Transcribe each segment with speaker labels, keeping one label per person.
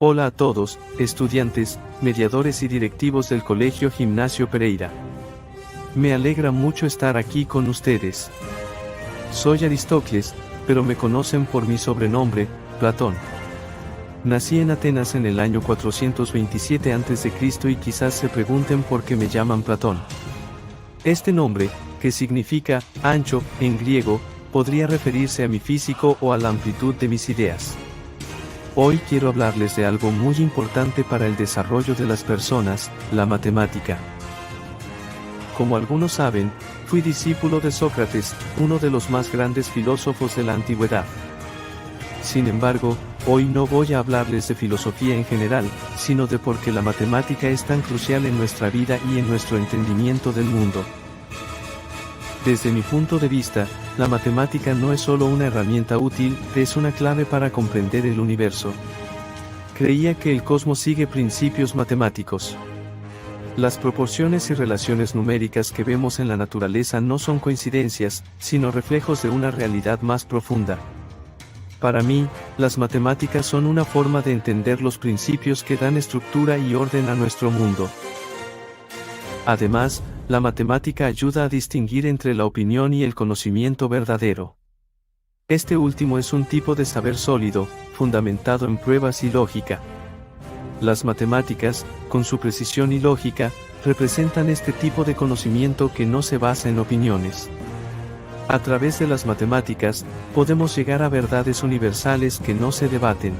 Speaker 1: Hola a todos, estudiantes, mediadores y directivos del Colegio Gimnasio Pereira. Me alegra mucho estar aquí con ustedes. Soy Aristócles, pero me conocen por mi sobrenombre, Platón. Nací en Atenas en el año 427 a.C. y quizás se pregunten por qué me llaman Platón. Este nombre, que significa ancho en griego, podría referirse a mi físico o a la amplitud de mis ideas. Hoy quiero hablarles de algo muy importante para el desarrollo de las personas, la matemática. Como algunos saben, fui discípulo de Sócrates, uno de los más grandes filósofos de la antigüedad. Sin embargo, hoy no voy a hablarles de filosofía en general, sino de por qué la matemática es tan crucial en nuestra vida y en nuestro entendimiento del mundo. Desde mi punto de vista, la matemática no es solo una herramienta útil, es una clave para comprender el universo. Creía que el cosmos sigue principios matemáticos. Las proporciones y relaciones numéricas que vemos en la naturaleza no son coincidencias, sino reflejos de una realidad más profunda. Para mí, las matemáticas son una forma de entender los principios que dan estructura y orden a nuestro mundo. Además, la matemática ayuda a distinguir entre la opinión y el conocimiento verdadero. Este último es un tipo de saber sólido, fundamentado en pruebas y lógica. Las matemáticas, con su precisión y lógica, representan este tipo de conocimiento que no se basa en opiniones. A través de las matemáticas, podemos llegar a verdades universales que no se debaten.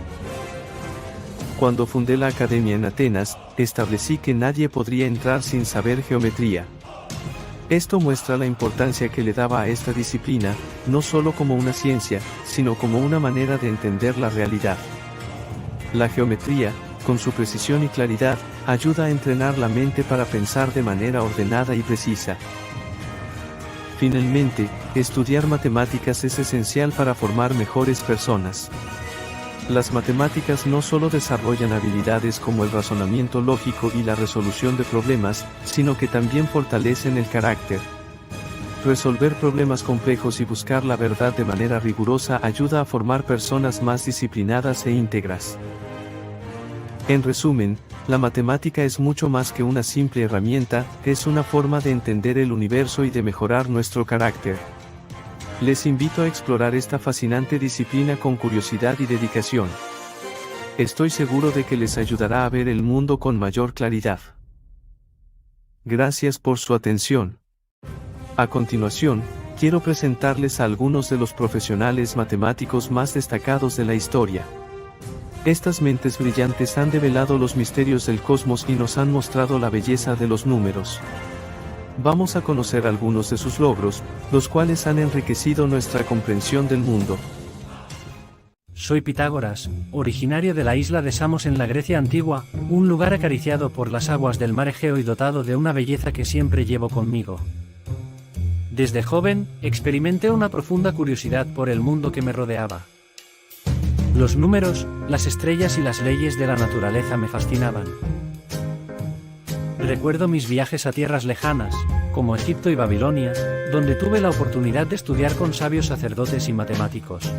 Speaker 1: Cuando fundé la academia en Atenas, establecí que nadie podría entrar sin saber geometría. Esto muestra la importancia que le daba a esta disciplina, no solo como una ciencia, sino como una manera de entender la realidad. La geometría, con su precisión y claridad, ayuda a entrenar la mente para pensar de manera ordenada y precisa. Finalmente, estudiar matemáticas es esencial para formar mejores personas. Las matemáticas no solo desarrollan habilidades como el razonamiento lógico y la resolución de problemas, sino que también fortalecen el carácter. Resolver problemas complejos y buscar la verdad de manera rigurosa ayuda a formar personas más disciplinadas e íntegras. En resumen, la matemática es mucho más que una simple herramienta, es una forma de entender el universo y de mejorar nuestro carácter. Les invito a explorar esta fascinante disciplina con curiosidad y dedicación. Estoy seguro de que les ayudará a ver el mundo con mayor claridad. Gracias por su atención. A continuación, quiero presentarles a algunos de los profesionales matemáticos más destacados de la historia. Estas mentes brillantes han develado los misterios del cosmos y nos han mostrado la belleza de los números. Vamos a conocer algunos de sus logros, los cuales han enriquecido nuestra comprensión del mundo.
Speaker 2: Soy Pitágoras, originario de la isla de Samos en la Grecia antigua, un lugar acariciado por las aguas del mar Egeo y dotado de una belleza que siempre llevo conmigo. Desde joven, experimenté una profunda curiosidad por el mundo que me rodeaba. Los números, las estrellas y las leyes de la naturaleza me fascinaban. Recuerdo mis viajes a tierras lejanas, como Egipto y Babilonia, donde tuve la oportunidad de estudiar con sabios sacerdotes y matemáticos.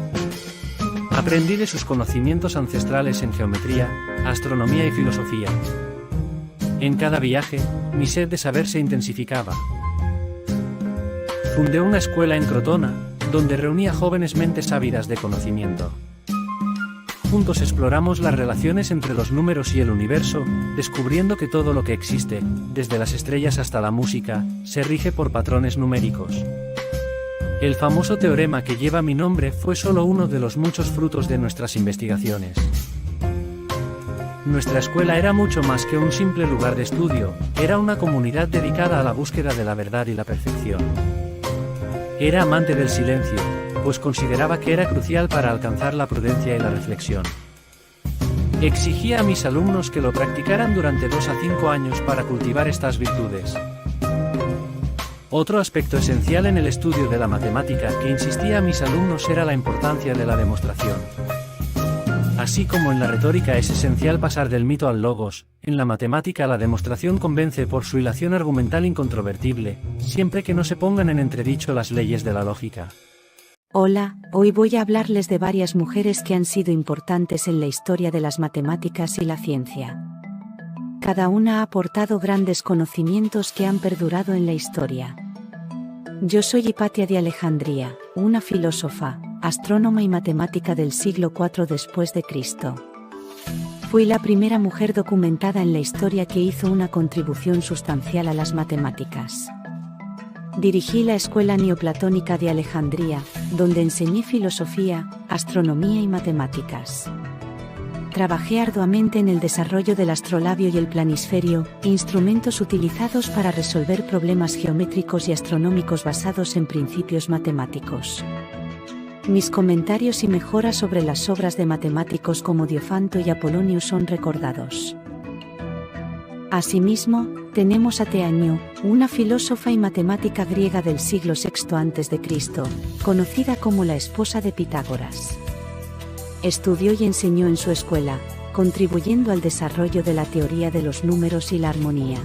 Speaker 2: Aprendí de sus conocimientos ancestrales en geometría, astronomía y filosofía. En cada viaje, mi sed de saber se intensificaba. Fundé una escuela en Crotona, donde reunía jóvenes mentes ávidas de conocimiento. Juntos exploramos las relaciones entre los números y el universo, descubriendo que todo lo que existe, desde las estrellas hasta la música, se rige por patrones numéricos. El famoso teorema que lleva mi nombre fue solo uno de los muchos frutos de nuestras investigaciones. Nuestra escuela era mucho más que un simple lugar de estudio, era una comunidad dedicada a la búsqueda de la verdad y la perfección. Era amante del silencio, pues consideraba que era crucial para alcanzar la prudencia y la reflexión. Exigía a mis alumnos que lo practicaran durante 2 a 5 años para cultivar estas virtudes. Otro aspecto esencial en el estudio de la matemática que insistía a mis alumnos era la importancia de la demostración. Así como en la retórica es esencial pasar del mito al logos, en la matemática la demostración convence por su hilación argumental incontrovertible, siempre que no se pongan en entredicho las leyes de la lógica.
Speaker 3: Hola, hoy voy a hablarles de varias mujeres que han sido importantes en la historia de las matemáticas y la ciencia. Cada una ha aportado grandes conocimientos que han perdurado en la historia. Yo soy Hipatia de Alejandría, una filósofa, astrónoma y matemática del siglo IV después de Cristo. Fui la primera mujer documentada en la historia que hizo una contribución sustancial a las matemáticas. Dirigí la Escuela Neoplatónica de Alejandría, donde enseñé filosofía, astronomía y matemáticas. Trabajé arduamente en el desarrollo del astrolabio y el planisferio, instrumentos utilizados para resolver problemas geométricos y astronómicos basados en principios matemáticos. Mis comentarios y mejoras sobre las obras de matemáticos como Diofanto y Apolonio son recordados. Asimismo, tenemos a Teanio, una filósofa y matemática griega del siglo VI a.C., conocida como la esposa de Pitágoras. Estudió y enseñó en su escuela, contribuyendo al desarrollo de la teoría de los números y la armonía.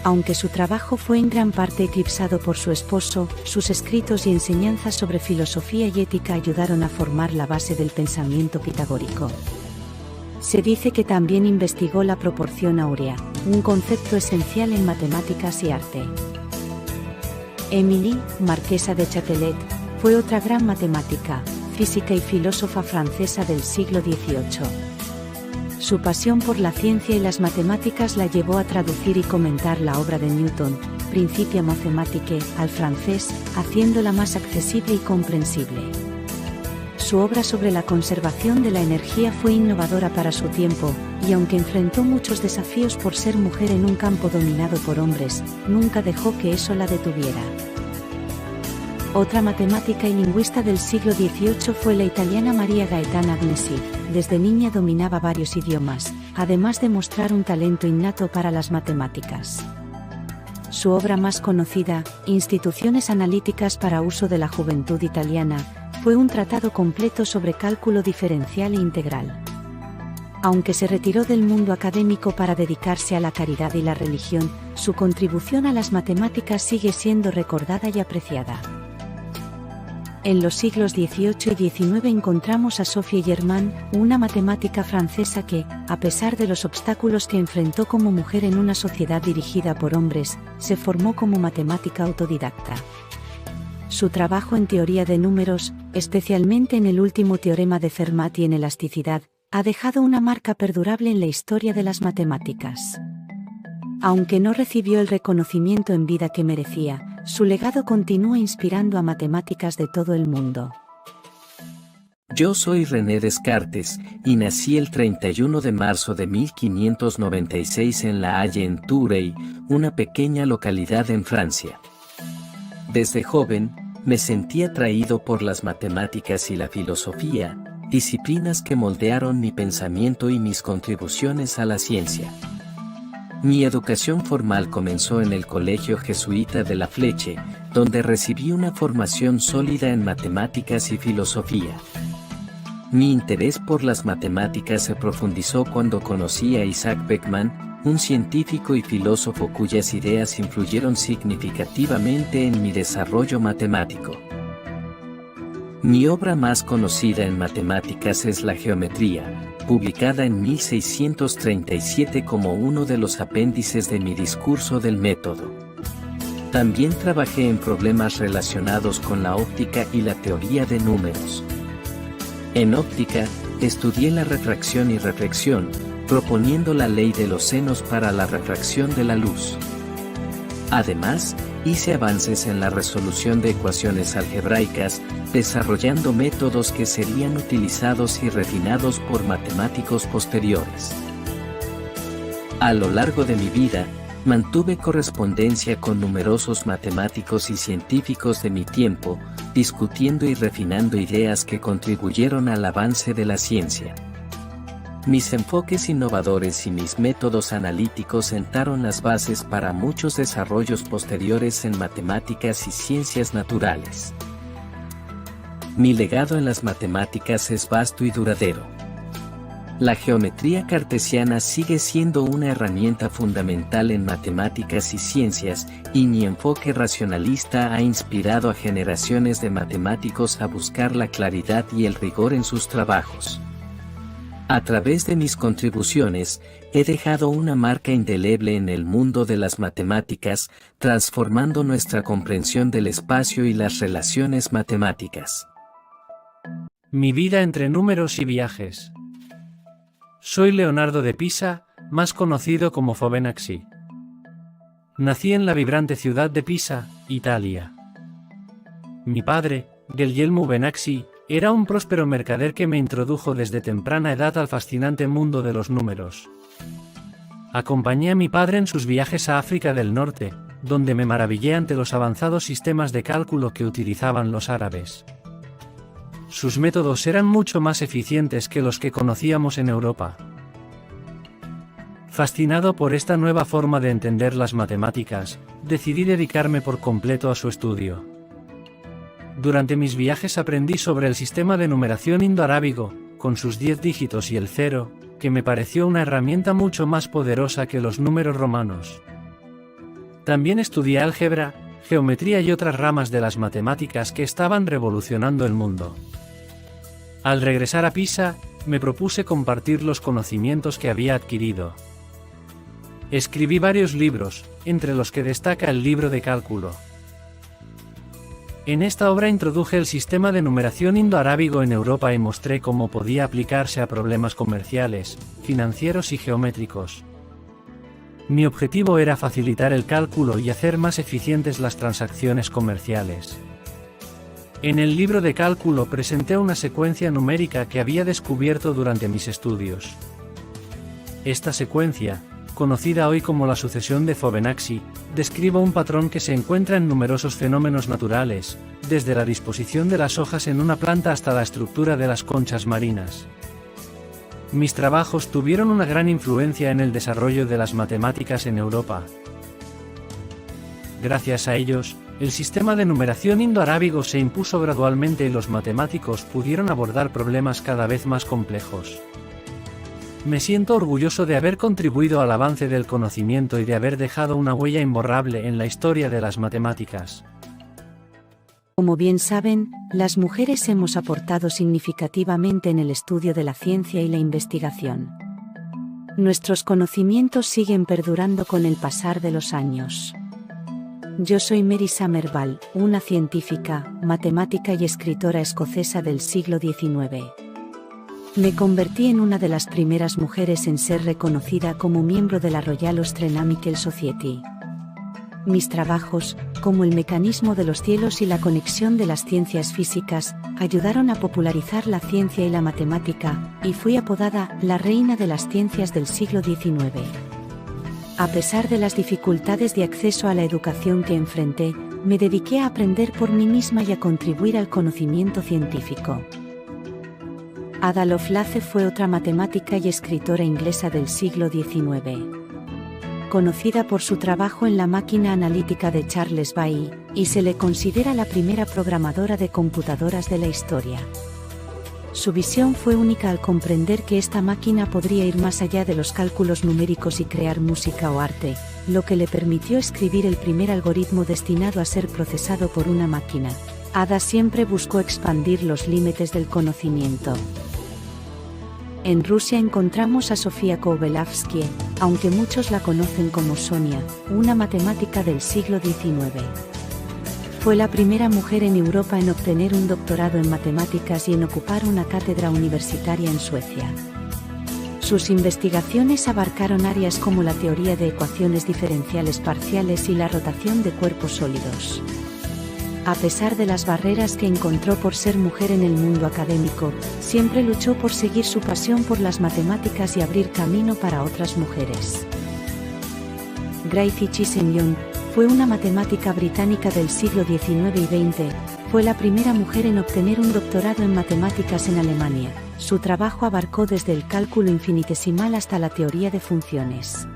Speaker 3: Aunque su trabajo fue en gran parte eclipsado por su esposo, sus escritos y enseñanzas sobre filosofía y ética ayudaron a formar la base del pensamiento pitagórico. Se dice que también investigó la proporción áurea, un concepto esencial en matemáticas y arte. Émilie, marquesa de Châtelet, fue otra gran matemática, física y filósofa francesa del siglo XVIII. Su pasión por la ciencia y las matemáticas la llevó a traducir y comentar la obra de Newton, Principia Mathematique, al francés, haciéndola más accesible y comprensible. Su obra sobre la conservación de la energía fue innovadora para su tiempo, y aunque enfrentó muchos desafíos por ser mujer en un campo dominado por hombres, nunca dejó que eso la detuviera. Otra matemática y lingüista del siglo XVIII fue la italiana Maria Gaetana Agnesi. Desde niña dominaba varios idiomas, además de mostrar un talento innato para las matemáticas. Su obra más conocida, Instituciones analíticas para uso de la juventud italiana, fue un tratado completo sobre cálculo diferencial e integral. Aunque se retiró del mundo académico para dedicarse a la caridad y la religión, su contribución a las matemáticas sigue siendo recordada y apreciada. En los siglos XVIII y XIX encontramos a Sophie Germain, una matemática francesa que, a pesar de los obstáculos que enfrentó como mujer en una sociedad dirigida por hombres, se formó como matemática autodidacta. Su trabajo en teoría de números, especialmente en el último teorema de Fermat y en elasticidad, ha dejado una marca perdurable en la historia de las matemáticas. Aunque no recibió el reconocimiento en vida que merecía, su legado continúa inspirando a matemáticas de todo el mundo.
Speaker 4: Yo soy René Descartes, y nací el 31 de marzo de 1596 en La Haye en Tourey, una pequeña localidad en Francia. Desde joven, me sentí atraído por las matemáticas y la filosofía, disciplinas que moldearon mi pensamiento y mis contribuciones a la ciencia. Mi educación formal comenzó en el Colegio Jesuita de La Fleche, donde recibí una formación sólida en matemáticas y filosofía. Mi interés por las matemáticas se profundizó cuando conocí a Isaac Beckman, un científico y filósofo cuyas ideas influyeron significativamente en mi desarrollo matemático. Mi obra más conocida en matemáticas es la geometría, publicada en 1637 como uno de los apéndices de mi discurso del método. También trabajé en problemas relacionados con la óptica y la teoría de números. En óptica, estudié la refracción y reflexión, proponiendo la ley de los senos para la refracción de la luz. Además, hice avances en la resolución de ecuaciones algebraicas, desarrollando métodos que serían utilizados y refinados por matemáticos posteriores. A lo largo de mi vida, mantuve correspondencia con numerosos matemáticos y científicos de mi tiempo, discutiendo y refinando ideas que contribuyeron al avance de la ciencia. Mis enfoques innovadores y mis métodos analíticos sentaron las bases para muchos desarrollos posteriores en matemáticas y ciencias naturales. Mi legado en las matemáticas es vasto y duradero. La geometría cartesiana sigue siendo una herramienta fundamental en matemáticas y ciencias, y mi enfoque racionalista ha inspirado a generaciones de matemáticos a buscar la claridad y el rigor en sus trabajos. A través de mis contribuciones, he dejado una marca indeleble en el mundo de las matemáticas, transformando nuestra comprensión del espacio y las relaciones matemáticas.
Speaker 2: Mi vida entre números y viajes. Soy Leonardo de Pisa, más conocido como Fibonacci. Nací en la vibrante ciudad de Pisa, Italia. Mi padre, Guglielmo Benacci, era un próspero mercader que me introdujo desde temprana edad al fascinante mundo de los números. Acompañé a mi padre en sus viajes a África del Norte, donde me maravillé ante los avanzados sistemas de cálculo que utilizaban los árabes. Sus métodos eran mucho más eficientes que los que conocíamos en Europa. Fascinado por esta nueva forma de entender las matemáticas, decidí dedicarme por completo a su estudio. Durante mis viajes aprendí sobre el sistema de numeración indoarábigo, con sus 10 dígitos y el 0, que me pareció una herramienta mucho más poderosa que los números romanos. También estudié álgebra, geometría y otras ramas de las matemáticas que estaban revolucionando el mundo. Al regresar a Pisa, me propuse compartir los conocimientos que había adquirido. Escribí varios libros, entre los que destaca el libro de cálculo. En esta obra introduje el sistema de numeración indoarábigo en Europa y mostré cómo podía aplicarse a problemas comerciales, financieros y geométricos. Mi objetivo era facilitar el cálculo y hacer más eficientes las transacciones comerciales. En el libro de cálculo presenté una secuencia numérica que había descubierto durante mis estudios. Esta secuencia, conocida hoy como la sucesión de Fibonacci, describe un patrón que se encuentra en numerosos fenómenos naturales, desde la disposición de las hojas en una planta hasta la estructura de las conchas marinas. Mis trabajos tuvieron una gran influencia en el desarrollo de las matemáticas en Europa. Gracias a ellos, el sistema de numeración indoarábigo se impuso gradualmente y los matemáticos pudieron abordar problemas cada vez más complejos. Me siento orgulloso de haber contribuido al avance del conocimiento y de haber dejado una huella imborrable en la historia de las matemáticas.
Speaker 3: Como bien saben, las mujeres hemos aportado significativamente en el estudio de la ciencia y la investigación. Nuestros conocimientos siguen perdurando con el pasar de los años. Yo soy Mary Somerville, una científica, matemática y escritora escocesa del siglo XIX. Me convertí en una de las primeras mujeres en ser reconocida como miembro de la Royal Astronomical Society. Mis trabajos, como el mecanismo de los cielos y la conexión de las ciencias físicas, ayudaron a popularizar la ciencia y la matemática, y fui apodada la reina de las ciencias del siglo XIX. A pesar de las dificultades de acceso a la educación que enfrenté, me dediqué a aprender por mí misma y a contribuir al conocimiento científico. Ada Lovelace fue otra matemática y escritora inglesa del siglo XIX. Conocida por su trabajo en la máquina analítica de Charles Babbage, y se le considera la primera programadora de computadoras de la historia. Su visión fue única al comprender que esta máquina podría ir más allá de los cálculos numéricos y crear música o arte, lo que le permitió escribir el primer algoritmo destinado a ser procesado por una máquina. Ada siempre buscó expandir los límites del conocimiento. En Rusia encontramos a Sofía Kovalovsky, aunque muchos la conocen como Sonia, una matemática del siglo XIX. Fue la primera mujer en Europa en obtener un doctorado en matemáticas y en ocupar una cátedra universitaria en Suecia. Sus investigaciones abarcaron áreas como la teoría de ecuaciones diferenciales parciales y la rotación de cuerpos sólidos. A pesar de las barreras que encontró por ser mujer en el mundo académico, siempre luchó por seguir su pasión por las matemáticas y abrir camino para otras mujeres. Gracie Chisholm fue una matemática británica del siglo XIX y XX, fue la primera mujer en obtener un doctorado en matemáticas en Alemania. Su trabajo abarcó desde el cálculo infinitesimal hasta la teoría de funciones.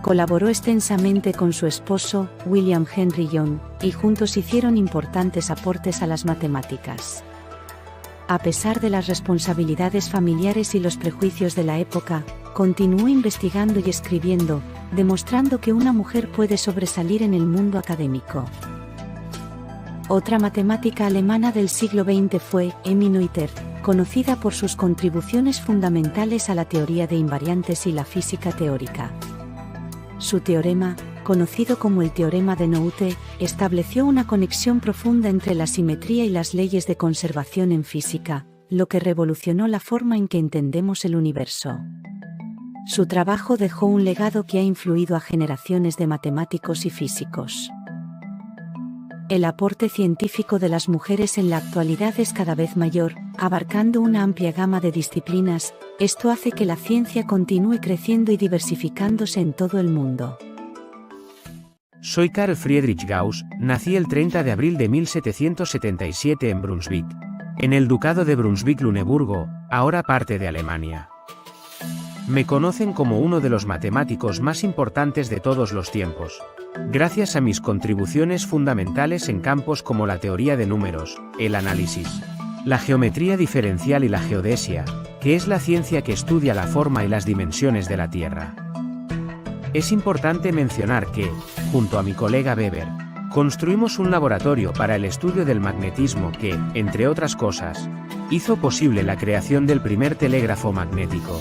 Speaker 3: Colaboró extensamente con su esposo, William Henry Young, y juntos hicieron importantes aportes a las matemáticas. A pesar de las responsabilidades familiares y los prejuicios de la época, continuó investigando y escribiendo, demostrando que una mujer puede sobresalir en el mundo académico. Otra matemática alemana del siglo XX fue Emmy Noether, conocida por sus contribuciones fundamentales a la teoría de invariantes y la física teórica. Su teorema, conocido como el teorema de Noether, estableció una conexión profunda entre la simetría y las leyes de conservación en física, lo que revolucionó la forma en que entendemos el universo. Su trabajo dejó un legado que ha influido a generaciones de matemáticos y físicos. El aporte científico de las mujeres en la actualidad es cada vez mayor, abarcando una amplia gama de disciplinas. Esto hace que la ciencia continúe creciendo y diversificándose en todo el mundo.
Speaker 5: Soy Carl Friedrich Gauss, nací el 30 de abril de 1777 en Brunswick, en el Ducado de Brunswick-Luneburgo, ahora parte de Alemania. Me conocen como uno de los matemáticos más importantes de todos los tiempos, gracias a mis contribuciones fundamentales en campos como la teoría de números, el análisis, la geometría diferencial y la geodesia, que es la ciencia que estudia la forma y las dimensiones de la Tierra. Es importante mencionar que, junto a mi colega Weber, construimos un laboratorio para el estudio del magnetismo que, entre otras cosas, hizo posible la creación del primer telégrafo magnético.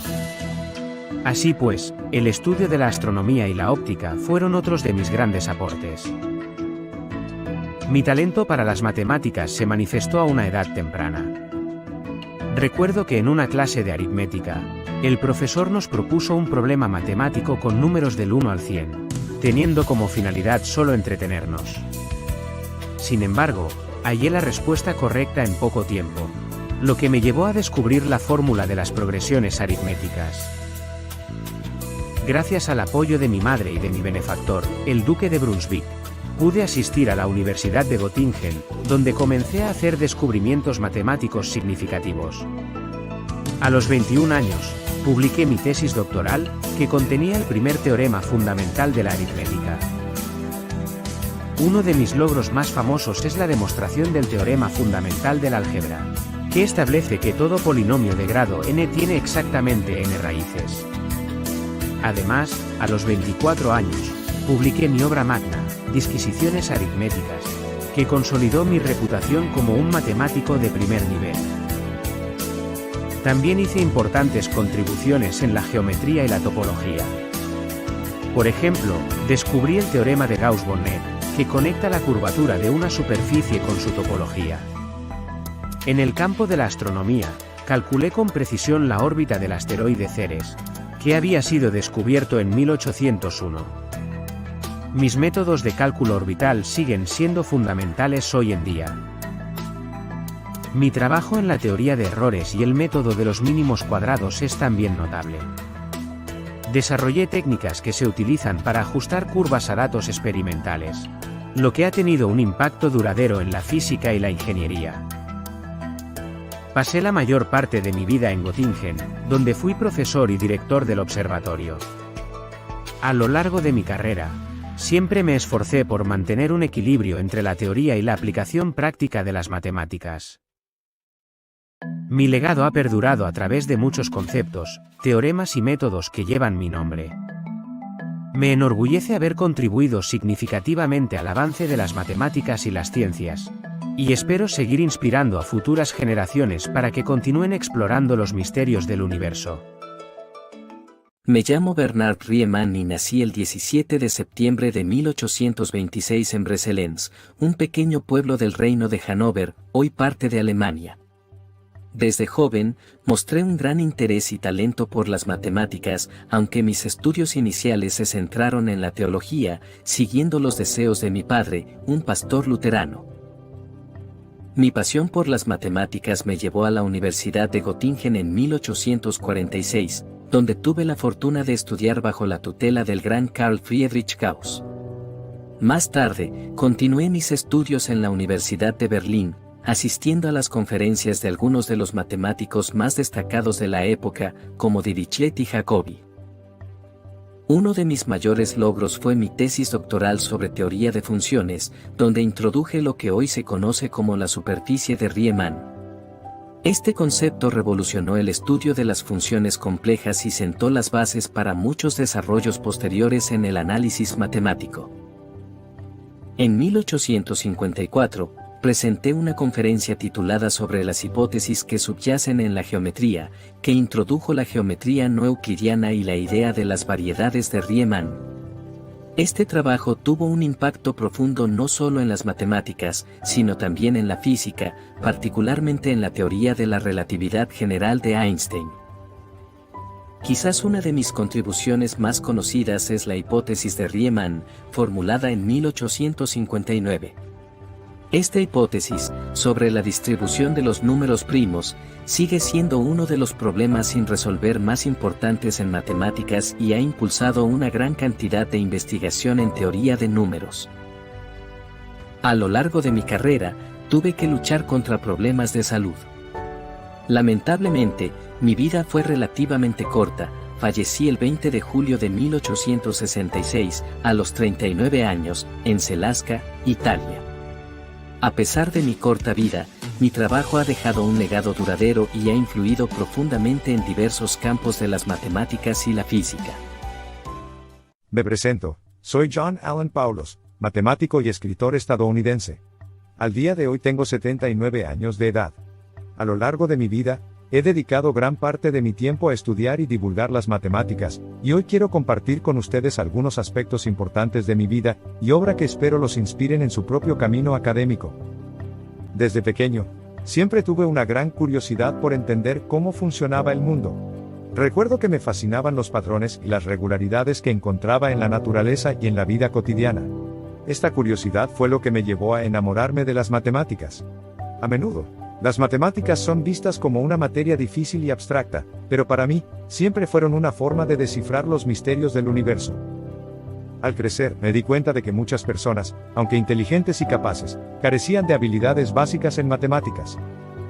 Speaker 5: Así pues, el estudio de la astronomía y la óptica fueron otros de mis grandes aportes. Mi talento para las matemáticas se manifestó a una edad temprana. Recuerdo que en una clase de aritmética, el profesor nos propuso un problema matemático con números del 1 al 100, teniendo como finalidad solo entretenernos. Sin embargo, hallé la respuesta correcta en poco tiempo, lo que me llevó a descubrir la fórmula de las progresiones aritméticas. Gracias al apoyo de mi madre y de mi benefactor, el duque de Brunswick, pude asistir a la Universidad de Göttingen, donde comencé a hacer descubrimientos matemáticos significativos. A los 21 años, publiqué mi tesis doctoral, que contenía el primer teorema fundamental de la aritmética. Uno de mis logros más famosos es la demostración del teorema fundamental de la álgebra, que establece que todo polinomio de grado n tiene exactamente n raíces. Además, a los 24 años, publiqué mi obra magna, Disquisiciones aritméticas, que consolidó mi reputación como un matemático de primer nivel. También hice importantes contribuciones en la geometría y la topología. Por ejemplo, descubrí el teorema de Gauss-Bonnet, que conecta la curvatura de una superficie con su topología. En el campo de la astronomía, calculé con precisión la órbita del asteroide Ceres, que había sido descubierto en 1801. Mis métodos de cálculo orbital siguen siendo fundamentales hoy en día. Mi trabajo en la teoría de errores y el método de los mínimos cuadrados es también notable. Desarrollé técnicas que se utilizan para ajustar curvas a datos experimentales, lo que ha tenido un impacto duradero en la física y la ingeniería. Pasé la mayor parte de mi vida en Göttingen, donde fui profesor y director del observatorio. A lo largo de mi carrera, siempre me esforcé por mantener un equilibrio entre la teoría y la aplicación práctica de las matemáticas. Mi legado ha perdurado a través de muchos conceptos, teoremas y métodos que llevan mi nombre. Me enorgullece haber contribuido significativamente al avance de las matemáticas y las ciencias, y espero seguir inspirando a futuras generaciones para que continúen explorando los misterios del universo.
Speaker 4: Me llamo Bernard Riemann y nací el 17 de septiembre de 1826 en Breselens, un pequeño pueblo del reino de Hannover, hoy parte de Alemania. Desde joven, mostré un gran interés y talento por las matemáticas, aunque mis estudios iniciales se centraron en la teología, siguiendo los deseos de mi padre, un pastor luterano. Mi pasión por las matemáticas me llevó a la Universidad de Göttingen en 1846, donde tuve la fortuna de estudiar bajo la tutela del gran Carl Friedrich Gauss. Más tarde, continué mis estudios en la Universidad de Berlín, asistiendo a las conferencias de algunos de los matemáticos más destacados de la época, como Dirichlet y Jacobi. Uno de mis mayores logros fue mi tesis doctoral sobre teoría de funciones, donde introduje lo que hoy se conoce como la superficie de Riemann. Este concepto revolucionó el estudio de las funciones complejas y sentó las bases para muchos desarrollos posteriores en el análisis matemático. En 1854, presenté una conferencia titulada sobre las hipótesis que subyacen en la geometría, que introdujo la geometría no euclidiana y la idea de las variedades de Riemann. Este trabajo tuvo un impacto profundo no solo en las matemáticas, sino también en la física, particularmente en la teoría de la relatividad general de Einstein. Quizás una de mis contribuciones más conocidas es la hipótesis de Riemann, formulada en 1859. Esta hipótesis, sobre la distribución de los números primos, sigue siendo uno de los problemas sin resolver más importantes en matemáticas y ha impulsado una gran cantidad de investigación en teoría de números. A lo largo de mi carrera, tuve que luchar contra problemas de salud. Lamentablemente, mi vida fue relativamente corta. Fallecí el 20 de julio de 1866, a los 39 años, en Selasca, Italia. A pesar de mi corta vida, mi trabajo ha dejado un legado duradero y ha influido profundamente en diversos campos de las matemáticas y la física.
Speaker 6: Me presento, soy John Allen Paulos, matemático y escritor estadounidense. Al día de hoy tengo 79 años de edad. A lo largo de mi vida, he dedicado gran parte de mi tiempo a estudiar y divulgar las matemáticas, y hoy quiero compartir con ustedes algunos aspectos importantes de mi vida y obra que espero los inspiren en su propio camino académico. Desde pequeño, siempre tuve una gran curiosidad por entender cómo funcionaba el mundo. Recuerdo que me fascinaban los patrones y las regularidades que encontraba en la naturaleza y en la vida cotidiana. Esta curiosidad fue lo que me llevó a enamorarme de las matemáticas. A menudo, las matemáticas son vistas como una materia difícil y abstracta, pero para mí, siempre fueron una forma de descifrar los misterios del universo. Al crecer, me di cuenta de que muchas personas, aunque inteligentes y capaces, carecían de habilidades básicas en matemáticas.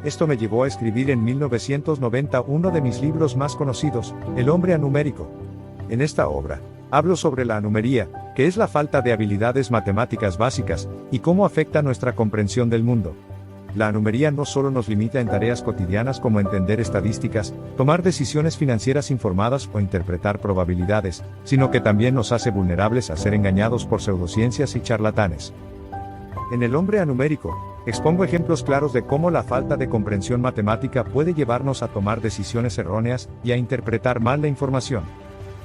Speaker 6: Esto me llevó a escribir en 1990 uno de mis libros más conocidos, El hombre anumérico. En esta obra, hablo sobre la anumería, que es la falta de habilidades matemáticas básicas, y cómo afecta nuestra comprensión del mundo. La anumería no solo nos limita en tareas cotidianas como entender estadísticas, tomar decisiones financieras informadas o interpretar probabilidades, sino que también nos hace vulnerables a ser engañados por pseudociencias y charlatanes. En El hombre anumérico, expongo ejemplos claros de cómo la falta de comprensión matemática puede llevarnos a tomar decisiones erróneas y a interpretar mal la información.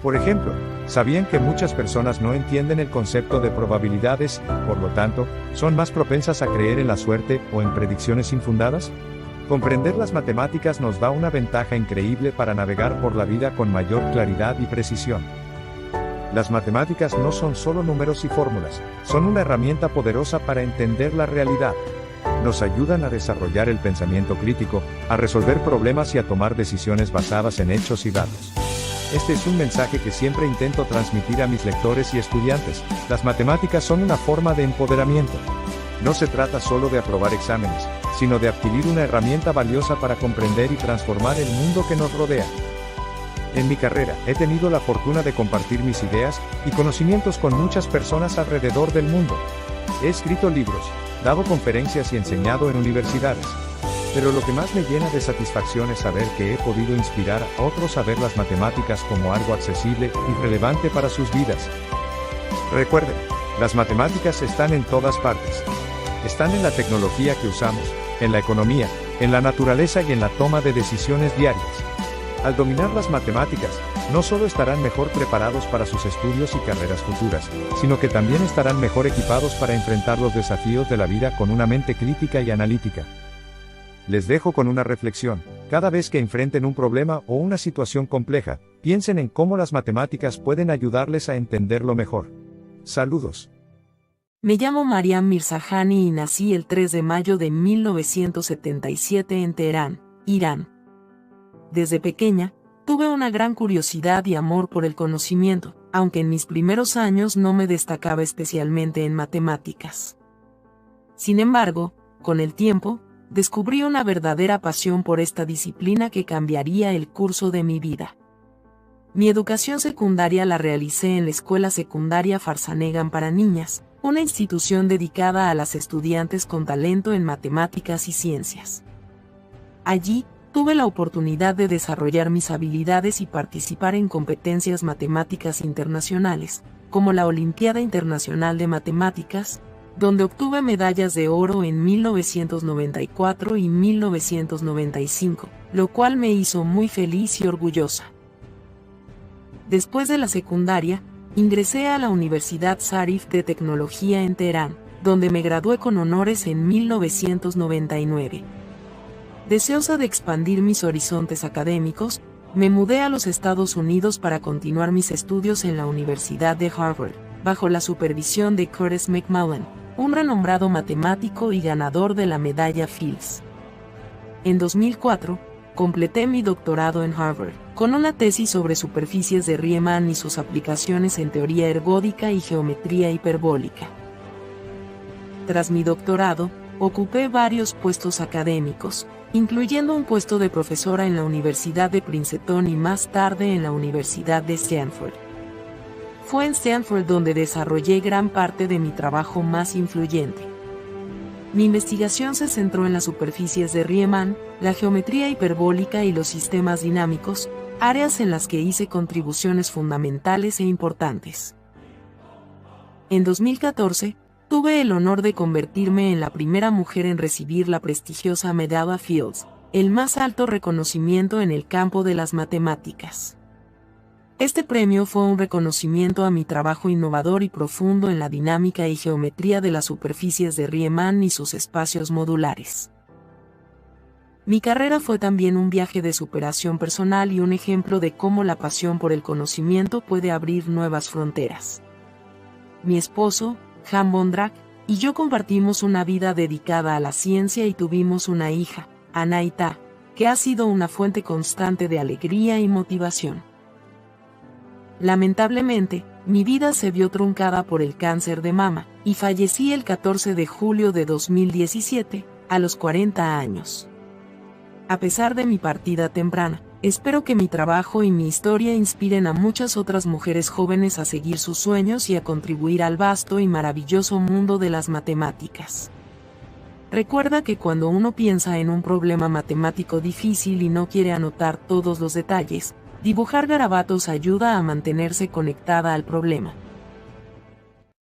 Speaker 6: Por ejemplo, ¿sabían que muchas personas no entienden el concepto de probabilidades y, por lo tanto, son más propensas a creer en la suerte o en predicciones infundadas? Comprender las matemáticas nos da una ventaja increíble para navegar por la vida con mayor claridad y precisión. Las matemáticas no son solo números y fórmulas, son una herramienta poderosa para entender la realidad. Nos ayudan a desarrollar el pensamiento crítico, a resolver problemas y a tomar decisiones basadas en hechos y datos. Este es un mensaje que siempre intento transmitir a mis lectores y estudiantes. Las matemáticas son una forma de empoderamiento. No se trata solo de aprobar exámenes, sino de adquirir una herramienta valiosa para comprender y transformar el mundo que nos rodea. En mi carrera, he tenido la fortuna de compartir mis ideas y conocimientos con muchas personas alrededor del mundo. He escrito libros, dado conferencias y enseñado en universidades. Pero lo que más me llena de satisfacción es saber que he podido inspirar a otros a ver las matemáticas como algo accesible y relevante para sus vidas. Recuerden, las matemáticas están en todas partes. Están en la tecnología que usamos, en la economía, en la naturaleza y en la toma de decisiones diarias. Al dominar las matemáticas, no solo estarán mejor preparados para sus estudios y carreras futuras, sino que también estarán mejor equipados para enfrentar los desafíos de la vida con una mente crítica y analítica. Les dejo con una reflexión: cada vez que enfrenten un problema o una situación compleja, piensen en cómo las matemáticas pueden ayudarles a entenderlo mejor. Saludos.
Speaker 7: Me llamo Mariam Mirzahani y nací el 3 de mayo de 1977 en Teherán, Irán. Desde pequeña, tuve una gran curiosidad y amor por el conocimiento, aunque en mis primeros años no me destacaba especialmente en matemáticas. Sin embargo, con el tiempo, descubrí una verdadera pasión por esta disciplina que cambiaría el curso de mi vida. Mi educación secundaria la realicé en la Escuela Secundaria Farsanegan para Niñas, una institución dedicada a las estudiantes con talento en matemáticas y ciencias. Allí, tuve la oportunidad de desarrollar mis habilidades y participar en competencias matemáticas internacionales, como la Olimpiada Internacional de Matemáticas, donde obtuve medallas de oro en 1994 y 1995, lo cual me hizo muy feliz y orgullosa. Después de la secundaria, ingresé a la Universidad Zarif de Tecnología en Teherán, donde me gradué con honores en 1999. Deseosa de expandir mis horizontes académicos, me mudé a los Estados Unidos para continuar mis estudios en la Universidad de Harvard, bajo la supervisión de Curtis McMullen, un renombrado matemático y ganador de la medalla Fields. En 2004, completé mi doctorado en Harvard, con una tesis sobre superficies de Riemann y sus aplicaciones en teoría ergódica y geometría hiperbólica. Tras mi doctorado, ocupé varios puestos académicos, incluyendo un puesto de profesora en la Universidad de Princeton y más tarde en la Universidad de Stanford. Fue en Stanford donde desarrollé gran parte de mi trabajo más influyente. Mi investigación se centró en las superficies de Riemann, la geometría hiperbólica y los sistemas dinámicos, áreas en las que hice contribuciones fundamentales e importantes. En 2014, tuve el honor de convertirme en la primera mujer en recibir la prestigiosa medalla Fields, el más alto reconocimiento en el campo de las matemáticas. Este premio fue un reconocimiento a mi trabajo innovador y profundo en la dinámica y geometría de las superficies de Riemann y sus espacios modulares. Mi carrera fue también un viaje de superación personal y un ejemplo de cómo la pasión por el conocimiento puede abrir nuevas fronteras. Mi esposo, Han Bondrak, y yo compartimos una vida dedicada a la ciencia y tuvimos una hija, Anaita, que ha sido una fuente constante de alegría y motivación. Lamentablemente, mi vida se vio truncada por el cáncer de mama, y fallecí el 14 de julio de 2017, a los 40 años. A pesar de mi partida temprana, espero que mi trabajo y mi historia inspiren a muchas otras mujeres jóvenes a seguir sus sueños y a contribuir al vasto y maravilloso mundo de las matemáticas. Recuerda que cuando uno piensa en un problema matemático difícil y no quiere anotar todos los detalles, dibujar garabatos ayuda a mantenerse conectada al problema.